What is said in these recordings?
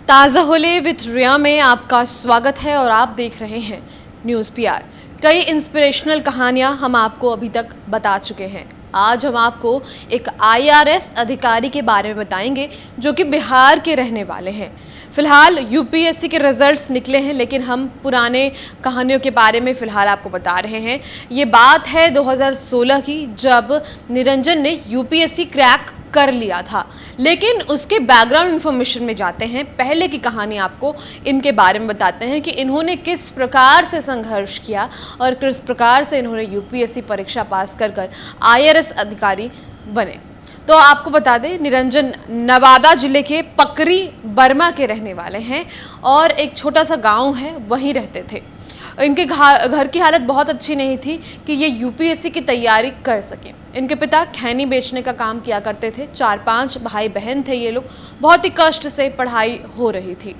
ताज़ा होले विथ रिया में आपका स्वागत है और आप देख रहे हैं न्यूज़ पीआर। कई इंस्पिरेशनल कहानियां हम आपको अभी तक बता चुके हैं। आज हम आपको एक आईआरएस अधिकारी के बारे में बताएंगे जो कि बिहार के रहने वाले हैं। फिलहाल यूपीएससी के रिजल्ट्स निकले हैं, लेकिन हम पुराने कहानियों के बारे में फ़िलहाल आपको बता रहे हैं। ये बात है 2016 की, जब निरंजन ने यूपीएससी क्रैक कर लिया था। लेकिन उसके बैकग्राउंड इन्फॉर्मेशन में जाते हैं। पहले की कहानी आपको इनके बारे में बताते हैं कि इन्होंने किस प्रकार से संघर्ष किया और किस प्रकार से इन्होंने यूपीएससी परीक्षा पास कर आईआरएस अधिकारी बने। तो आपको बता दें, निरंजन नवादा जिले के पकरी बर्मा के रहने वाले हैं और एक छोटा सा गांव है, वहीं रहते थे। इनके घर की हालत बहुत अच्छी नहीं थी कि ये यूपीएससी की तैयारी कर सकें। इनके पिता खैनी बेचने का काम किया करते थे। 4-5 भाई बहन थे ये लोग। बहुत ही कष्ट से पढ़ाई हो रही थी,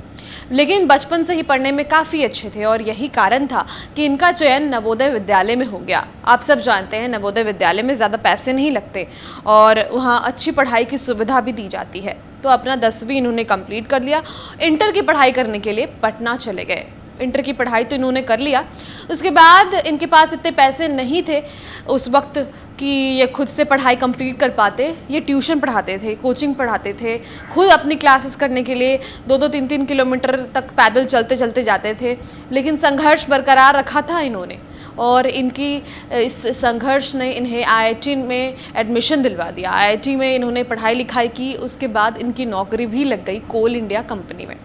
लेकिन बचपन से ही पढ़ने में काफ़ी अच्छे थे और यही कारण था कि इनका चयन नवोदय विद्यालय में हो गया। आप सब जानते हैं, नवोदय विद्यालय में ज़्यादा पैसे नहीं लगते और वहाँ अच्छी पढ़ाई की सुविधा भी दी जाती है। तो अपना 10वीं इन्होंने कंप्लीट कर लिया। इंटर की पढ़ाई करने के लिए पटना चले गए। इंटर की पढ़ाई तो इन्होंने कर लिया। उसके बाद इनके पास इतने पैसे नहीं थे उस वक्त कि ये खुद से पढ़ाई कंप्लीट कर पाते। ये ट्यूशन पढ़ाते थे, कोचिंग पढ़ाते थे, खुद अपनी क्लासेस करने के लिए 2-2, 3-3 किलोमीटर तक पैदल चलते चलते जाते थे। लेकिन संघर्ष बरकरार रखा था इन्होंने और इनकी इस संघर्ष ने इन्हें आईआईटी में एडमिशन दिलवा दिया। आईआईटी में इन्होंने पढ़ाई लिखाई की। उसके बाद इनकी नौकरी भी लग गई कोल इंडिया कंपनी में।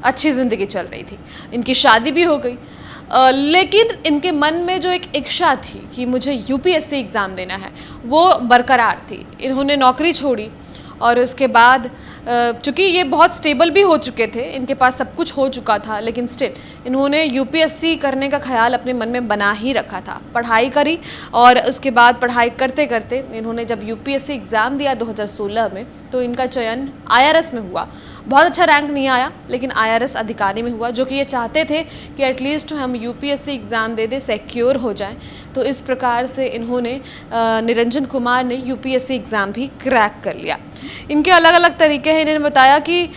अच्छी ज़िंदगी चल रही थी। इनकी शादी भी हो गई। लेकिन इनके मन में जो एक इच्छा थी कि मुझे यूपीएससी एग्ज़ाम देना है, वो बरकरार थी। इन्होंने नौकरी छोड़ी और उसके बाद चूँकि ये बहुत स्टेबल भी हो चुके थे, इनके पास सब कुछ हो चुका था, लेकिन स्टिल इन्होंने यूपीएससी करने का ख्याल अपने मन में बना ही रखा था। पढ़ाई करी और उसके बाद पढ़ाई करते करते इन्होंने जब यूपीएससी एग्ज़ाम दिया 2016 में, तो इनका चयन आईआरएस में हुआ। बहुत अच्छा रैंक नहीं आया, लेकिन आईआरएस अधिकारी में हुआ, जो कि ये चाहते थे कि एटलीस्ट हम यूपीएससी एग्ज़ाम दे दें, सिक्योर हो जाएं। तो इस प्रकार से इन्होंने निरंजन कुमार ने यूपीएससी एग्ज़ाम भी क्रैक कर लिया। इनके अलग अलग तरीके हैं। इन्होंने बताया कि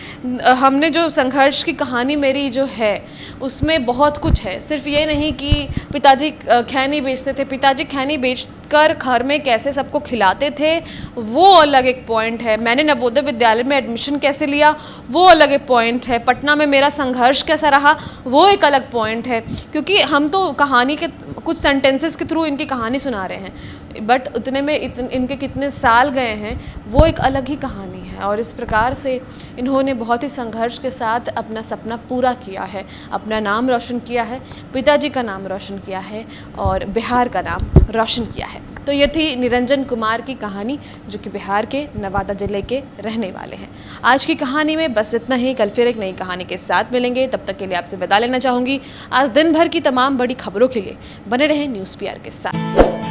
हमने जो संघर्ष की कहानी मेरी जो है उसमें बहुत कुछ है। सिर्फ ये नहीं कि पिताजी खैनी बेचते थे, पिताजी खैनी बेचकर घर में कैसे सबको खिलाते थे, वो अलग एक पॉइंट है। मैंने नवोदय विद्यालय में एडमिशन कैसे लिया, वो अलग एक पॉइंट है। पटना में मेरा संघर्ष कैसा रहा, वो एक अलग पॉइंट है। क्योंकि हम तो कहानी के कुछ सेंटेंसेस के थ्रू इनकी कहानी सुना रहे हैं, बट उतने में इनके कितने साल गए हैं, वो एक अलग ही कहानी है। और इस प्रकार से इन्होंने बहुत ही संघर्ष के साथ अपना सपना पूरा किया है, अपना नाम रोशन किया है, पिताजी का नाम रोशन किया है और बिहार का नाम रोशन किया है। तो ये थी निरंजन कुमार की कहानी, जो कि बिहार के नवादा जिले के रहने वाले हैं। आज की कहानी में बस इतना ही। कल फिर एक नई कहानी के साथ मिलेंगे। तब तक के लिए आपसे विदा लेना चाहूँगी। आज दिन भर की तमाम बड़ी खबरों के लिए बने रहें न्यूज़ पीआर के साथ।